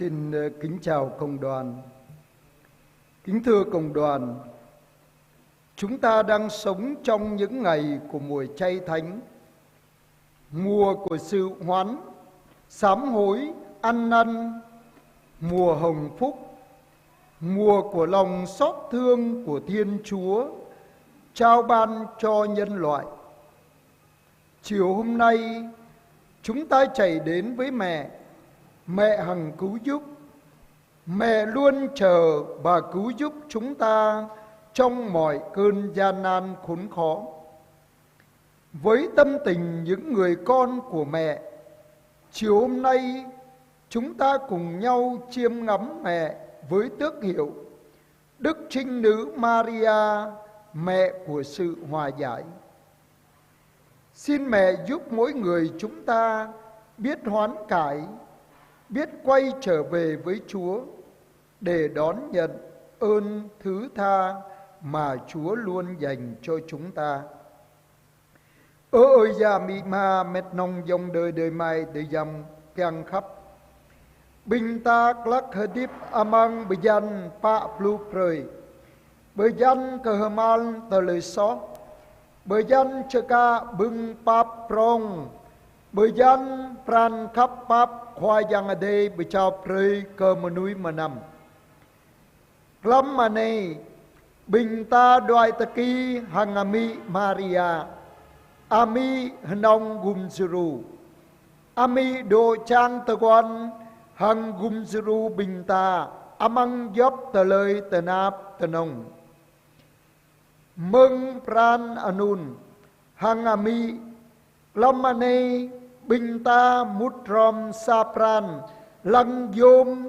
Xin kính chào cộng đoàn. Kính thưa cộng đoàn, chúng ta đang sống trong những ngày của mùa chay thánh, mùa của sự hoán, sám hối, ăn năn, mùa hồng phúc, mùa của lòng xót thương của Thiên Chúa trao ban cho nhân loại. Chiều hôm nay, chúng ta chạy đến với mẹ hằng cứu giúp. Mẹ luôn chờ và cứu giúp chúng ta trong mọi cơn gian nan khốn khó. Với tâm tình những người con của mẹ, chiều hôm nay chúng ta cùng nhau chiêm ngắm mẹ với tước hiệu Đức Trinh Nữ Maria, mẹ của sự hòa giải. Xin mẹ giúp mỗi người chúng ta biết hoán cải, biết quay trở về với Chúa để đón nhận ơn thứ tha mà Chúa luôn dành cho chúng ta. Ơi già mị ma mệt nông dòng đời đời mai đời dầm keng khắp. Bình ta lắc hờ điếp amang bởi dân pa plu prơi. Bởi dân cờ hờ man tờ lời xó. Bởi dân chơ ca bưng pap prong. Bởi dân pran khắp pap khoa dân ở đây bởi chào prơi cơ mà núi mà nằm. Lâm mà này bình ta đoài ta kỳ hằng ami Maria. Ami hնong gum zuru. Ami đồ trang tờ quan hằng gum zuru bình ta. Amang dốc tờ lời tờ nạp tờ nông. Mừng pran anun hằng ami lâm mà này bình ta mút rom sa pran lăng yôm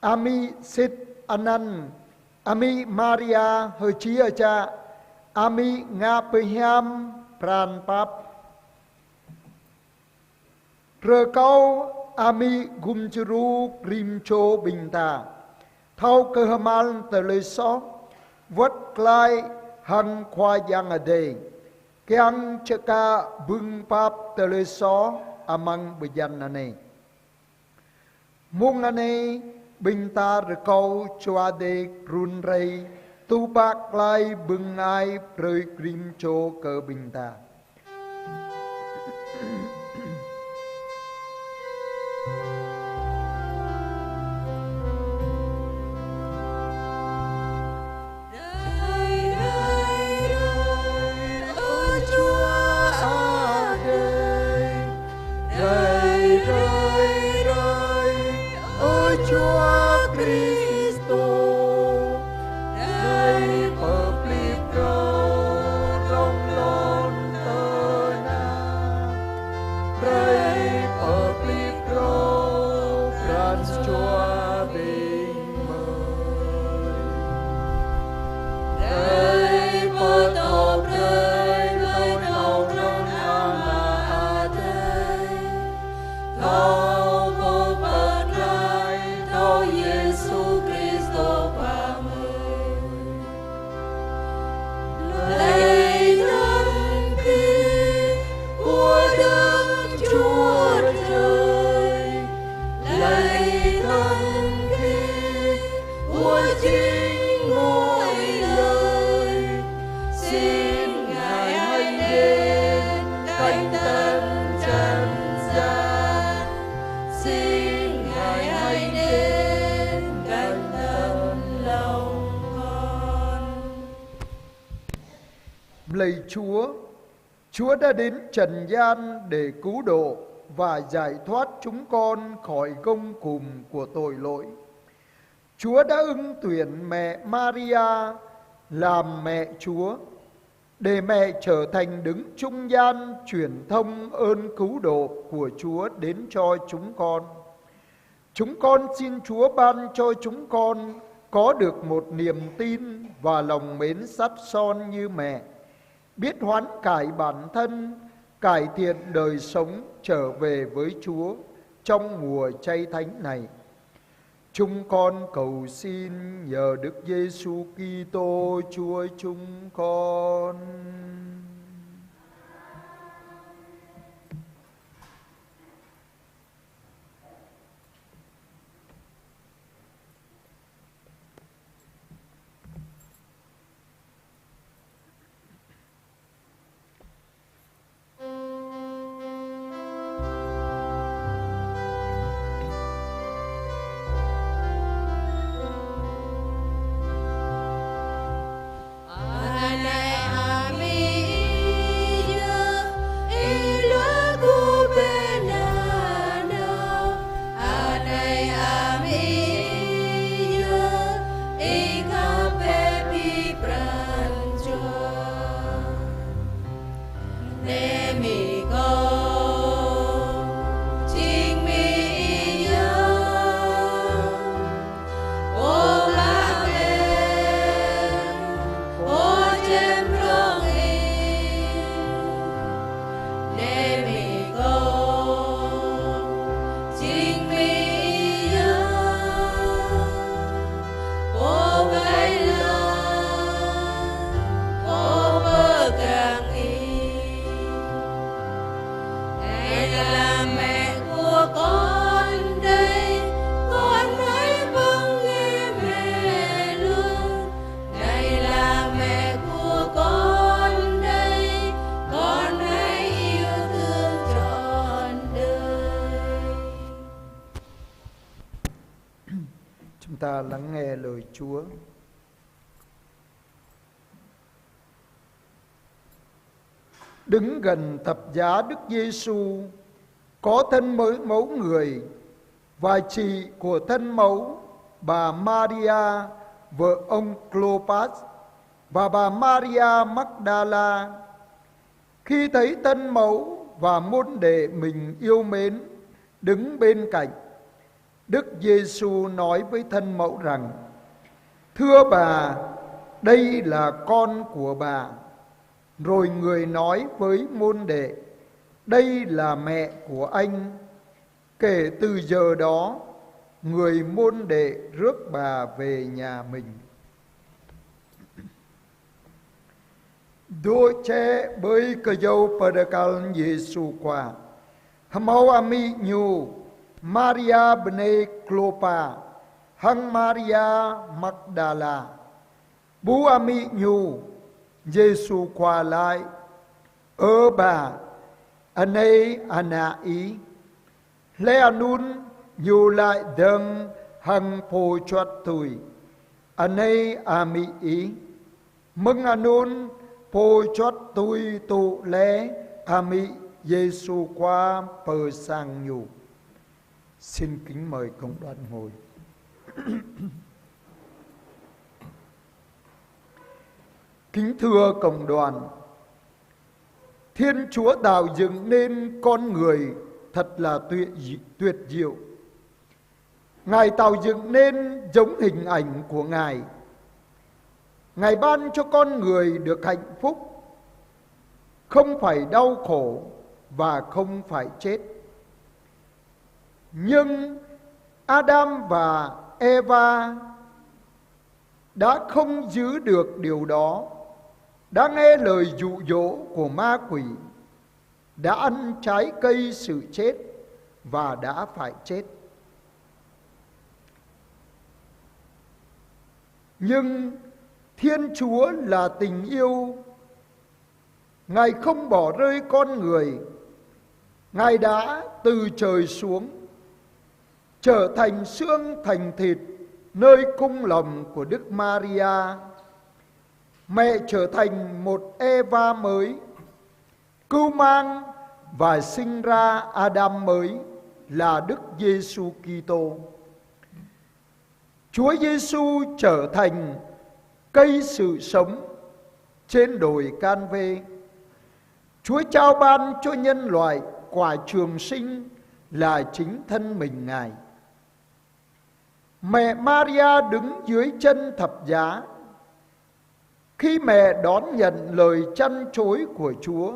ami sit anan ami Maria hơi chí ở cha ami nga pehiam pran pap rơ câu ami gumchuru primcho bình ta thâu cơ hamal tờ lời xó vất lại hằng khoa giang ở đây Kiang chaka bưng pap tờ lời xó amang bejan này mung này bình ta rơ câu choa de run rây tu bạc lai bưng ai rơi grim cho cơ bình ta. Lạy Chúa đã đến trần gian để cứu độ và giải thoát chúng con khỏi gông cùm của tội lỗi. Chúa đã ưng tuyển mẹ Maria làm mẹ Chúa, để mẹ trở thành đứng trung gian truyền thông ơn cứu độ của Chúa đến cho chúng con. Chúng con xin Chúa ban cho chúng con có được một niềm tin và lòng mến sắt son như mẹ, biết hoán cải bản thân, cải thiện đời sống trở về với Chúa trong mùa chay thánh này. Chúng con cầu xin nhờ Đức Giêsu Kitô Chúa chúng con. ta lắng nghe lời Chúa. Đứng gần thập giá Đức Giêsu có thân mẫu người và chị của thân mẫu bà Maria vợ ông Clopas và bà Maria Magdala. Khi thấy thân mẫu và môn đệ mình yêu mến đứng bên cạnh, Đức Giêsu nói với thân mẫu rằng: Thưa bà, đây là con của bà. Rồi người nói với môn đệ: Đây là mẹ của anh. Kể từ giờ đó, người môn đệ rước bà về nhà mình. Doce bơi kayo pada kal Yesu qua hamau ami nyu Maria bene Clopa hang Maria Magdala bu ami nyu Yesu qua lại bà anei anai le anun nyu lại dâng hang po chuat tui anei ami ý mừng anun po chót tôi tụ lễ ami Giêsu qua pờ sang nhu. Xin kính mời cộng đoàn ngồi. Kính thưa cộng đoàn, Thiên Chúa tạo dựng nên con người thật là tuyệt diệu. Ngài tạo dựng nên giống hình ảnh của Ngài. Ngài ban cho con người được hạnh phúc, không phải đau khổ và không phải chết. Nhưng Adam và Eva đã không giữ được điều đó, đã nghe lời dụ dỗ của ma quỷ, đã ăn trái cây sự chết và đã phải chết. Nhưng Thiên Chúa là tình yêu. Ngài không bỏ rơi con người. Ngài đã từ trời xuống, trở thành xương thành thịt nơi cung lòng của Đức Maria. Mẹ trở thành một Eva mới, cưu mang và sinh ra Adam mới là Đức Giêsu Kitô. Chúa Giêsu trở thành cây sự sống trên đồi Can Vê. Chúa trao ban cho nhân loại quả trường sinh là chính thân mình Ngài. Mẹ Maria đứng dưới chân thập giá. Khi mẹ đón nhận lời trăn trối của Chúa,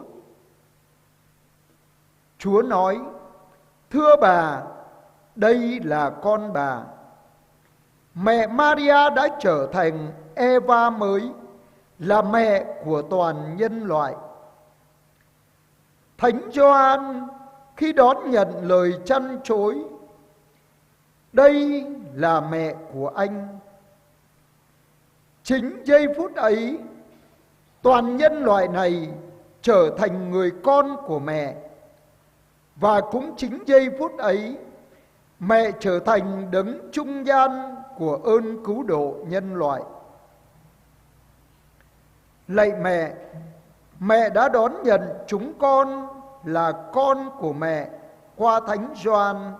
Chúa nói: Thưa bà, đây là con bà. Mẹ Maria đã trở thành Eva mới, là mẹ của toàn nhân loại. Thánh Gioan khi đón nhận lời trăn trối: Đây là mẹ của anh. Chính giây phút ấy, toàn nhân loại này trở thành người con của mẹ. Và cũng chính giây phút ấy, mẹ trở thành đấng trung gian của ơn cứu độ nhân loại. Lạy mẹ, mẹ đã đón nhận chúng con là con của mẹ qua Thánh Gioan.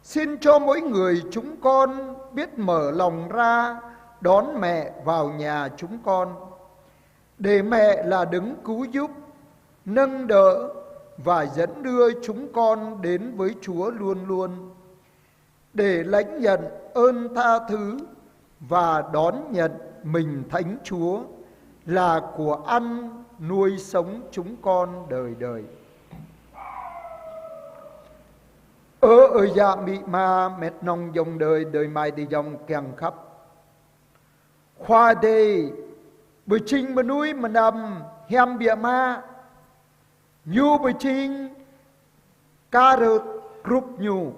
Xin cho mỗi người chúng con biết mở lòng ra đón mẹ vào nhà chúng con, để mẹ là đấng cứu giúp, nâng đỡ và dẫn đưa chúng con đến với Chúa luôn luôn, để lãnh nhận ơn tha thứ và đón nhận mình Thánh Chúa là của ăn nuôi sống chúng con đời đời. Ở dạ mị ma mệt nông dòng đời đời mai đi dòng kèng khắp. Khoa đề bởi trình mà nuôi mà nằm hem bịa ma. Nhu bởi trình ca rợt group nhu.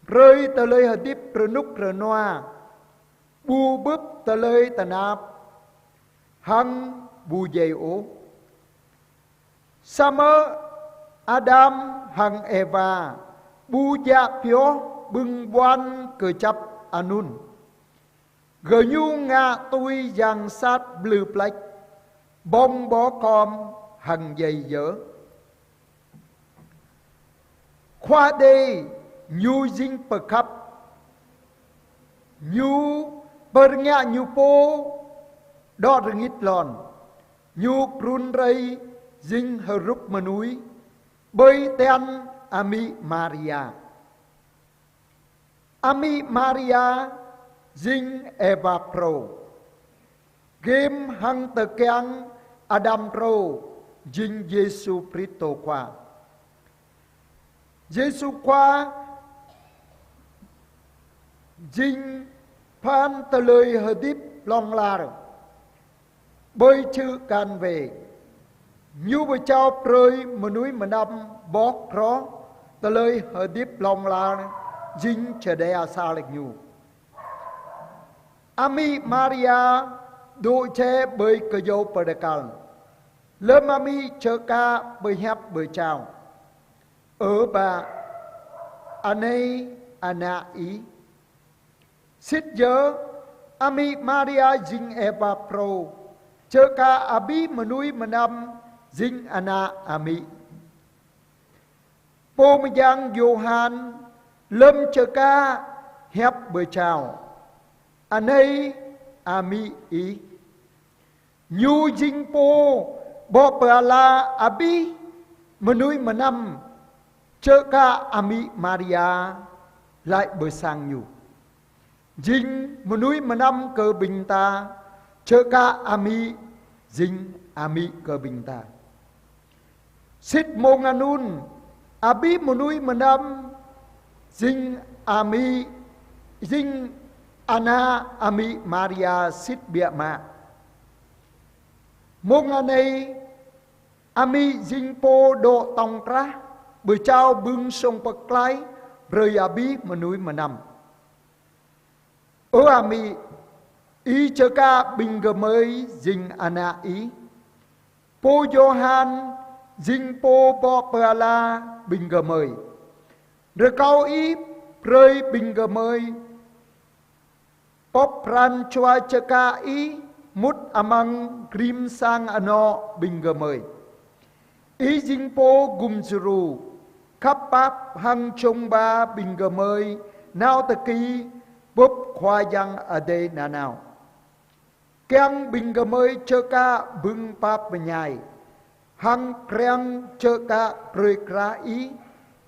Rơi tờ lời hợp tiếp rơ núc rơ noa. Bu bức tờ lời tờ nạp. Hăng bu dày ố. Sa mơ Adam hằng Eva bu dạ phiếu bưng boan cờ chập anun gờ nhu ngạ tôi giang sát blue black bong bó com hằng dày dở khoa đề nhu dinh bờ khắp nhu bờ ngạ nhu po đo rừng ít lòn nhu prun rây dinh hờ rúc mà núi bơi tên ami Maria dinh Eva pro game hăng tờ keng Adam pro dinh Giêsu Christo qua Giêsu qua dinh phan tờ lời hờ díp lòng la bơi chữ can về nhu bơi trao prơi mà núi mà năm bó rõ tờ lời hờ díp lòng la dinh chờ đe sa lệch nhu Ami Maria đôi che bơi cơ dâu bờ đà cằn lơ mami chờ ca bơi hẹp bơi chào ở bà anei ana ý xích nhớ Ami Maria dinh Eva pro chờ ca abi mà núi mà năm dinh ana ami po mà giang Johan lâm chờ ca hẹp bơi chào anei ami ý nhu dinh po bo pa la abi mà núi mà năm chờ ca ami Maria lại bơi sang nhu dinh mà núi mà năm cơ bình ta chờ ca ami dinh ami cơ bình ta xích mông anun abi mà núi mà năm dinh ami dinh ana ami Maria xích bịa mạ mông anei ami dinh po độ tòng ra bữa trao bưng sông bậc lái rời abi mà núi mà nằm ở ami ý chờ ca bình gờ mới dinh ana ý po Johan dinh po bo pala bình gờ mới rồi cao ý rơi bình gờ mới pop ran chua chờ ca ý mút amang krim sang ano bình gờ mới ý dinh po gum zuru khắp báp hăng trông ba bình gờ mới nào tờ kỳ bốp khoa giang ở đây nà nào keng bình gờ mới chờ ca bưng báp bên nhai hăng kreng chờ ca rơi ra ý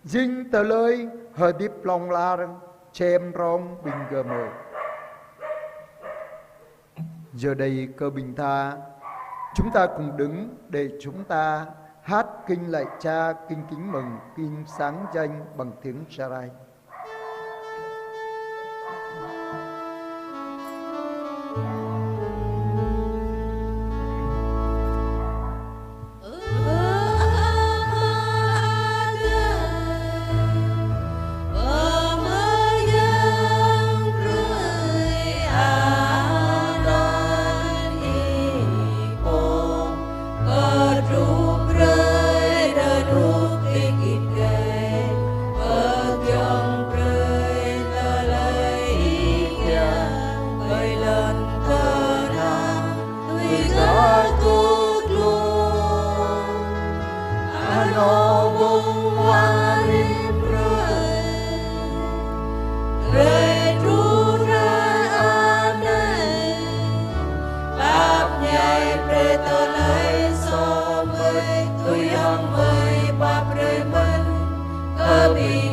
dinh tờ lời hờ điệp lòng la chém rong bình gờ mới giờ đây cơ bình tha chúng ta cùng đứng để chúng ta hát kinh lạy cha kinh kính mừng kinh sáng danh bằng tiếng Sarai. Maria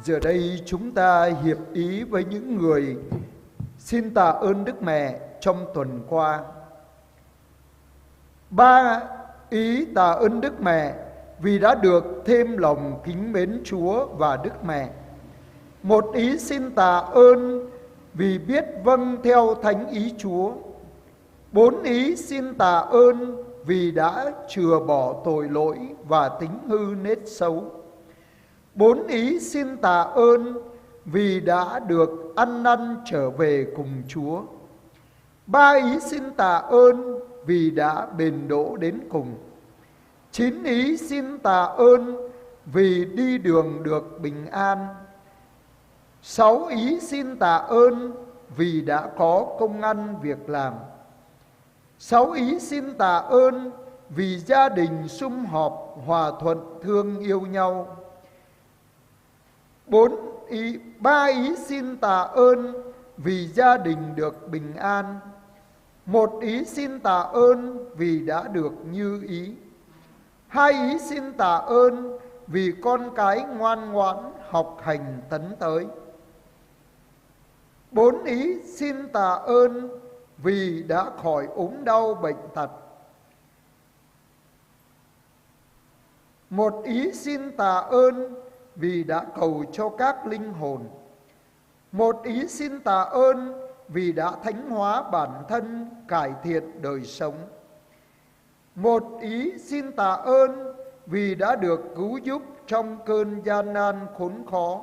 Giờ đây chúng ta hiệp ý với những người xin tạ ơn Đức Mẹ trong tuần qua. 3 ý tạ ơn Đức Mẹ vì đã được thêm lòng kính mến Chúa và Đức Mẹ. 1 ý xin tạ ơn vì biết vâng theo thánh ý Chúa. 4 ý xin tạ ơn vì đã chừa bỏ tội lỗi và tính hư nết xấu. 4 ý xin tạ ơn vì đã được ăn năn trở về cùng Chúa. 3 ý xin tạ ơn vì đã bền đỗ đến cùng. 9 ý xin tạ ơn vì đi đường được bình an. 6 ý xin tạ ơn vì đã có công ăn việc làm. 6 ý xin tạ ơn vì gia đình sum họp hòa thuận thương yêu nhau. 3 ý xin tạ ơn vì gia đình được bình an. 1 ý xin tạ ơn vì đã được như ý. 2 ý xin tạ ơn vì con cái ngoan ngoãn học hành tấn tới. 4 ý xin tạ ơn vì đã khỏi ốm đau bệnh tật. 1 ý xin tạ ơn vì đã cầu cho các linh hồn. 1 ý xin tạ ơn vì đã thánh hóa bản thân, cải thiện đời sống. 1 ý xin tạ ơn vì đã được cứu giúp trong cơn gian nan khốn khó.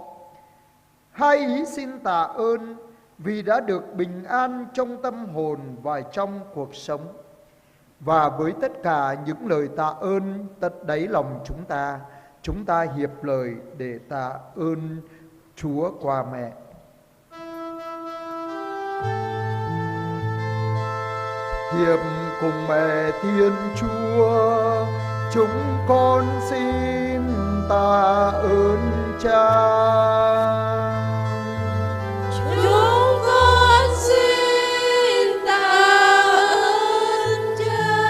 2 ý xin tạ ơn vì đã được bình an trong tâm hồn và trong cuộc sống. Và với tất cả những lời tạ ơn tận đáy lòng chúng ta hiệp lời để tạ ơn Chúa qua mẹ. Hiệp cùng mẹ Thiên Chúa, chúng con xin tạ ơn Cha. Chúng con xin tạ ơn Cha.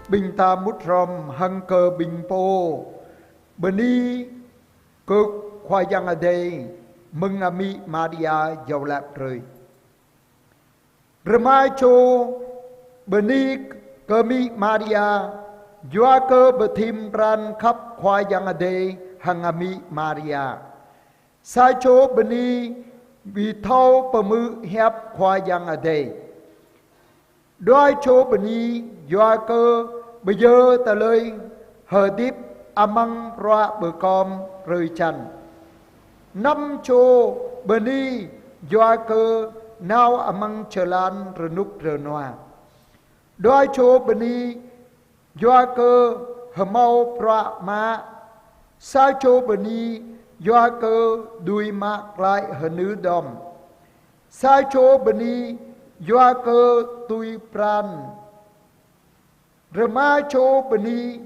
Bình ta mút rom hăng cơ bình po beni cơ khoa yang ở đây mừng ami Maria giàu lạp rơi remai cho beni cơ mi Maria doa cơ bờ thim ran khắp khoa yang ở đây hăng ami Maria sai cho beni vì thâu bờ mư hẹp khoa yang ở đây đôi cho beni doa cơ bây giờ ta lời hờ tiếp amang ra bờ com rơi chăn 5 cho beni doa cơ nào amang chelan renuk renoa đôi cho beni doa cơ hờ mau pra ma sa cho beni doa cơ đuôi ma lại hờ nữ đom sa cho beni doa cơ tui pran Rema cho beni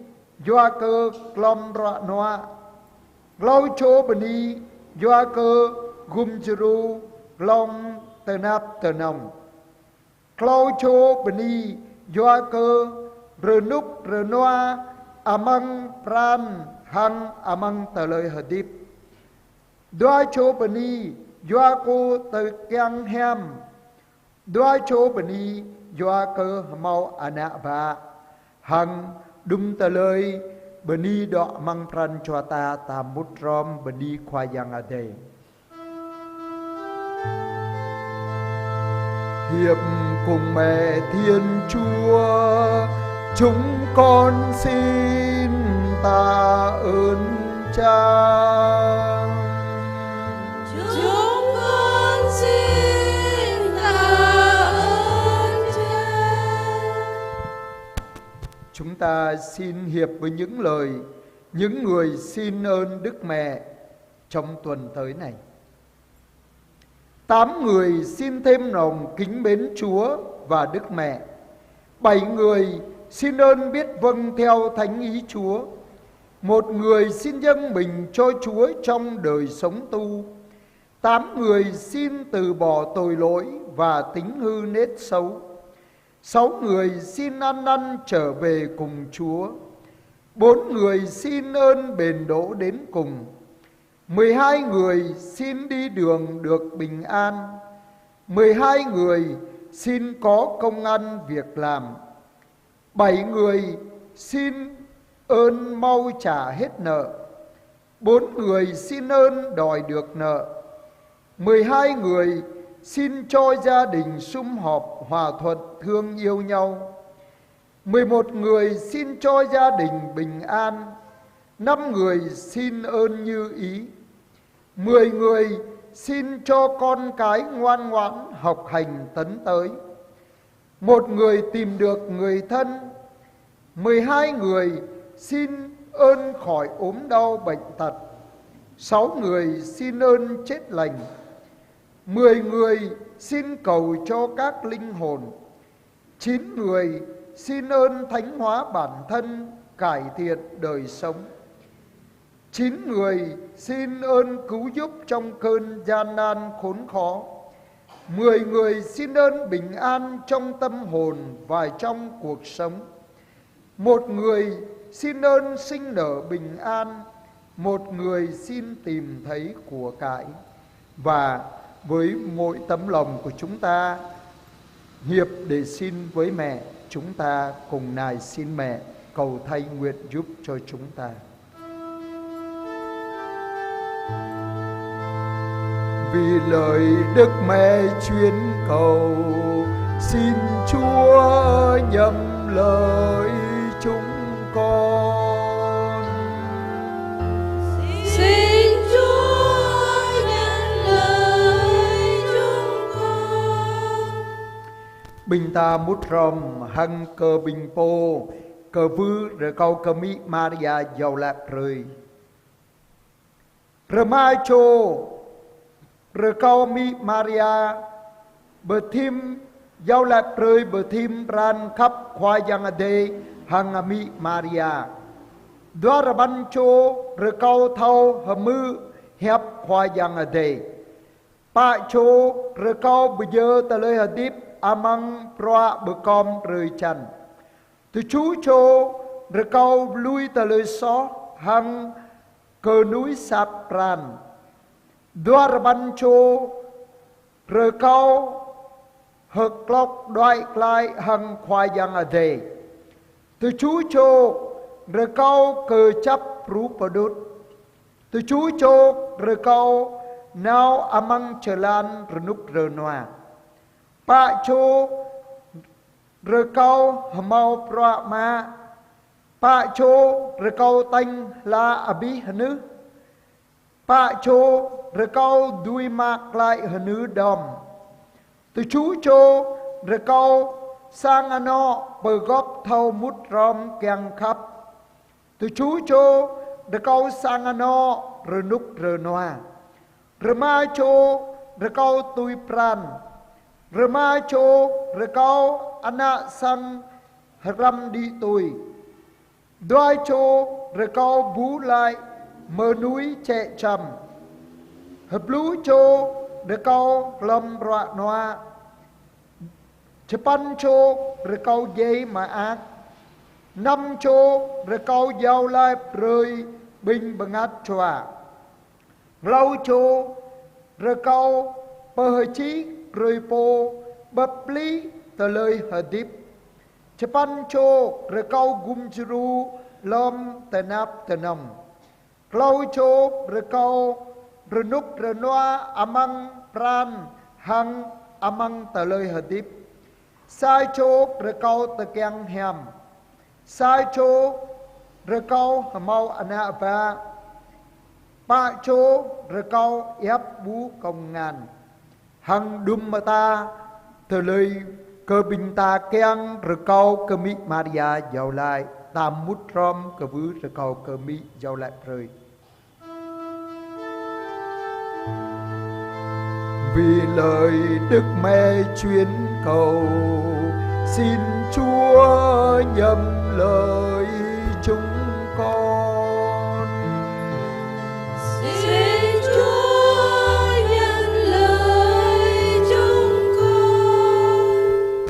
doa cơ klom ra noa glau cho beni doa cơ gum jeru glom tenap tenong glau cho beni doa cơ renuk renoa amang pran hang amang taloi hadip doa cho beni doa cô từ kyang hem doa cho beni doa cơ mau anaba hằng đum ta lời beni đọ mang pran cho ta ta mút rom beni khoa yang ở đây hiệp cùng mẹ Thiên Chúa chúng con xin tạ ơn Cha. Chúng con xin tạ ơn Cha. Chúng ta xin hiệp với những người xin ơn Đức Mẹ trong tuần tới này. 8 người xin thêm lòng kính mến Chúa và Đức Mẹ. 7 người xin ơn biết vâng theo thánh ý Chúa. 1 người xin dâng mình cho Chúa trong đời sống tu. 8 người xin từ bỏ tội lỗi và tính hư nết xấu. 6 người xin ăn năn trở về cùng Chúa. 4 người xin ơn bền đỗ đến cùng. 12 người xin đi đường được bình an. 12 người xin có công ăn việc làm. 7 người xin ơn mau trả hết nợ. 4 người xin ơn đòi được nợ. 12 người xin cho gia đình sum họp hòa thuận thương yêu nhau. 11 người xin cho gia đình bình an. 5 người xin ơn như ý. 10 người xin cho con cái ngoan ngoãn học hành tấn tới. 1 người tìm được người thân. 12 người xin ơn khỏi ốm đau bệnh tật. 6 người xin ơn chết lành. 10 người xin cầu cho các linh hồn. 9 người xin ơn thánh hóa bản thân, cải thiện đời sống. 9 người xin ơn cứu giúp trong cơn gian nan khốn khó. 10 người xin ơn bình an trong tâm hồn và trong cuộc sống. 1 người xin ơn sinh nở bình an. 1 người xin tìm thấy của cải. Và với mỗi tấm lòng của chúng ta hiệp để xin với mẹ, chúng ta cùng nài xin mẹ cầu thay nguyện giúp cho chúng ta. Vì lời Đức Mẹ chuyên cầu, xin Chúa nhậm lời chúng con. Xin Chúa nhận lời chúng con. Bình ta mút ròm hăng cờ bình pô, cờ vư rồi câu cờ mỹ Maria giàu lạc rơi. Rồi mai chô rồi câu mỹ Maria bờ thim giàu lạc rơi bờ thim ran khắp khoa giang ade hăng mỹ Maria. Đoa ra ban chô rồi câu thâu hờ mư hẹp khoa giang ade. Pa chô rồi câu bây giờ ta lời hờ điếp amang proa bờ com rơi chăn. Từ chú chô rồi câu lui ta lời xó hăng cờ núi sạp ran. Đoa ra ban chô rồi câu hực lọc đoại lại hằng khoai giang à đề. Từ chú chô rồi câu cờ chấp rú bà đút. Từ chú chô rồi câu nào amang trở lan rồi nút rờ noa. Pa chô rồi câu mau proa ma. Pa chô rồi câu tanh la abi hả nữ. Pa chô rồi câu đuôi mạc lại hả nữ đom. Từ chú chô rồi câu sang ano bờ góp thâu mút rõm kèng khắp. Từ chú chô rồi câu sang ano rồi nút rờ noa. Rồi ma chô rồi câu tùy pran. Rồi ma chô rồi câu ana sang ram đi tùy. Đoai chô rồi câu bú lại mơ núi chạy chầm. Hợp lũ chô rồi câu lâm rọa noa. Chập ăn chô rồi câu dây mà ác. 5 chô rồi câu giàu lại rơi bình bằng át chòa. Lâu chô rồi câu bờ hơi chí rồi bồ bập lý tờ lời hờ điếp. Chập ăn chô rồi câu gum chru lom tờ nạp tờ nồng. Lâu chô rồi câu rồi núp rồi noa amang pran hăng amang tờ lời hờ điếp. Sai chô rồi câu tờ keng hèm. Sai chô rồi câu mau ana ba. Pa chô rồi câu ép bú công ngàn. Hằng đùm mà ta tờ lời cơ bình ta keng rồi câu cơ mỹ Maria giàu lại. Ta mút rõm cơ vứ rồi câu cơ mỹ giàu lại rơi. Vì lời Đức Mẹ chuyên cầu, xin Chúa nhậm lời chúng con. Xin Chúa nhận lời chúng con.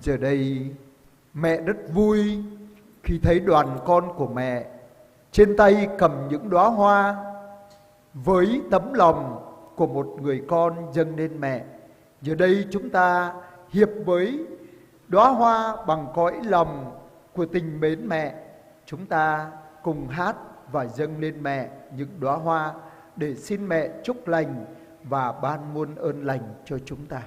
Giờ đây mẹ rất vui khi thấy đoàn con của mẹ trên tay cầm những đóa hoa với tấm lòng của một người con dâng lên mẹ. Giờ đây chúng ta hiệp với đóa hoa bằng cõi lòng của tình mến mẹ. Chúng ta cùng hát và dâng lên mẹ những đóa hoa để xin mẹ chúc lành và ban muôn ơn lành cho chúng ta.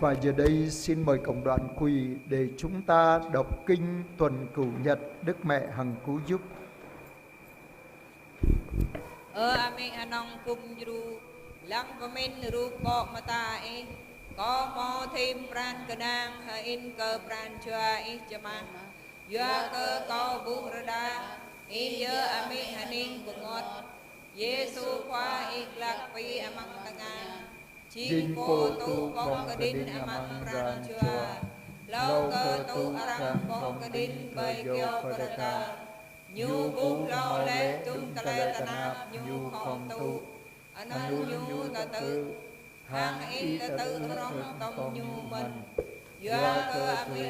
Và giờ đây xin mời cộng đoàn quỳ để chúng ta đọc kinh tuần cửu nhật Đức Mẹ Hằng Cứu Giúp. Amin anong kumjru lăng và min ru bọ mà ta ý có mò thêm pran cơ đang hơi in cơ pran chua ý cho mà dua cơ có bu ra đa ý dơ ami hanin của ngọt Giêsu qua ý lạc pi amang tanga chim cô tu bong cơ đinh amang pran chua lâu cơ tu arang bong cơ đinh bơi kêu cơ đa nhu bú lâu lê tung tà lê tà nạp nhu không tu anh nhu tà tự hàng y tà tự rong tông nhu mình dua cơ ami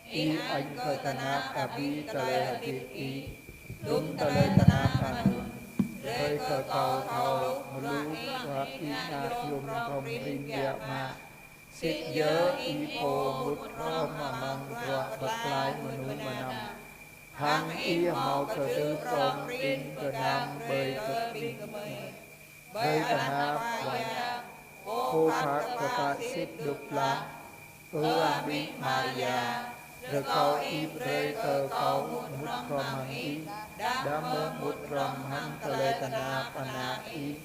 ý anh cơ tà nạp abi tà lê tiết ý đúng tà lê tà nạp anh rê cơ cầu thâu lũ và ý na dùng thông rin dạ mà xích nhớ y phô mút rôm mà mang rọa bật lại menu mà nằm hàng y màu cơ tư rôm rin cơ nam bơi cơ pin bơi tà nạp và cô phát cơ phát xích đục lá ami Maria rồi câu y rê cơ câu mút rôm hàng y đã mơ mút rôm hàng cơ lê tà nạp ana y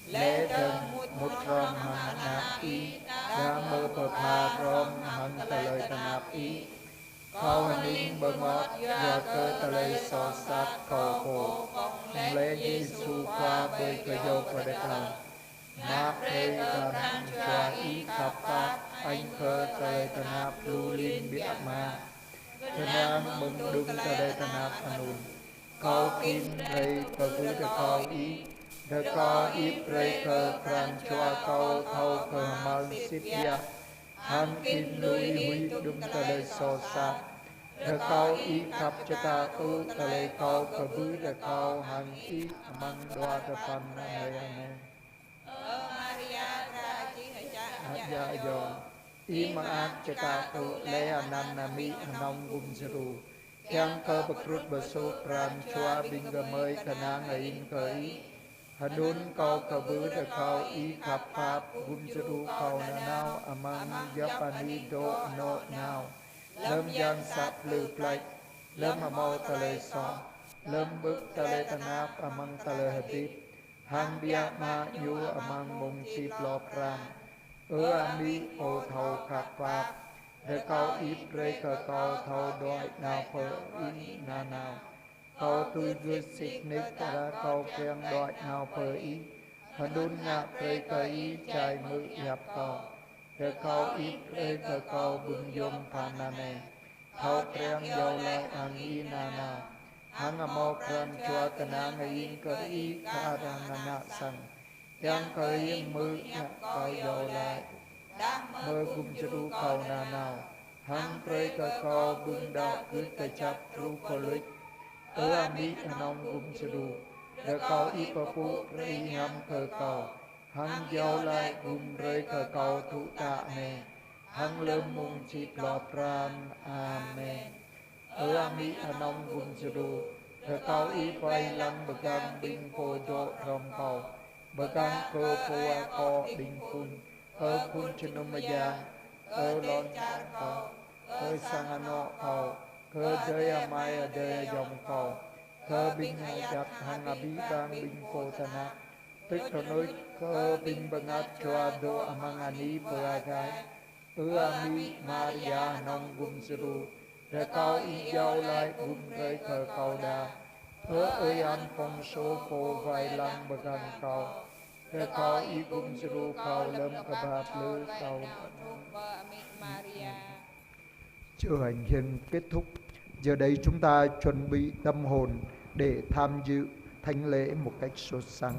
lê đơn mút rôm hàng ana y đã mơ bờ pha rôm hàng cơ lê tà nạp y câu hành in bờ ngọt và cơ tà lê so sát cầu khổ lê Giêsu qua bơi cơ dâu và đẹp lòng mạc rê tà nạp cho y khắp phát anh cơ tà lê tà nạp lưu linh bịa mà thân an mừng đúng tà lê tà nạp anun câu kim rê cơ vui cơ câu ý đờ co íp rê cơ pran cho câu thâu cơ mal sipia han kim lui huy đúng tà lê so sát đờ câu ý khắp cho ta tu tà lê câu cơ vui đờ câu han ý mang đoa đờ pan nơi amen Dạ dồn ý mà ác cho ta tu lê anan nami anong gum seru yang cơ bậc rút bờ số pran chua binh gờ mới khả năng ở in cơ ý hanun câu cơ bứ đờ câu ý khắp pháp gum seru câu na nao amang yapani do no now lâm giang sap lư plek lâm mà mau ta lê so lâm bức ta lê ta náp amang ta lê hợp hang bia ma nhu amang mong chi lo pran ami ô thâu khắc pháp để câu ít rê cơ câu thâu đôi nào phở in na nào câu tui gư xích ních ra câu khen đôi nào phở ý hẳn đun nhạc rê cơ ý chai mự nhập câu để câu ít rê cơ câu bừng dung phàn nà nè thâu khen dâu lại ăn y na nào hăng mô khen chua tà nang in cơ ý khá ra nà nạ sẵn yang cơ ý mự nhập câu dâu lại mơ gum seru câu na nào hăng rê cơ câu bưng đạo cứ cơ chắp ru cơ lịch ami anong gum seru để câu y bờ phụ rê nhắm cơ câu hăng dâu lại gum rê cơ câu thụ tạ nè hăng lâm mung chip lo pran amen ami anong gum seru để câu y quay lăng bờ găng binh phô độ rong câu bờ găng cơ phô co đinh phun cơ phun chân nôm giang cơ lon cầu cơ sang ano cầu cơ đời amai ở đời dòng cầu cơ binh hai chặt hàng abi bang binh phô tana tức thọ nói cơ binh bằng át cho do amangani bờ gai ami Maria nong gum seru để câu y dâu lại gum rơi cơ cầu đà ơi an phong số phô vai lăng bờ gan cầu để câu y gum seru cầu lâm cơ bạp lư cầu Chư hành hiền kết thúc. Giờ đây chúng ta chuẩn bị tâm hồn để tham dự thánh lễ một cách sốt sắng.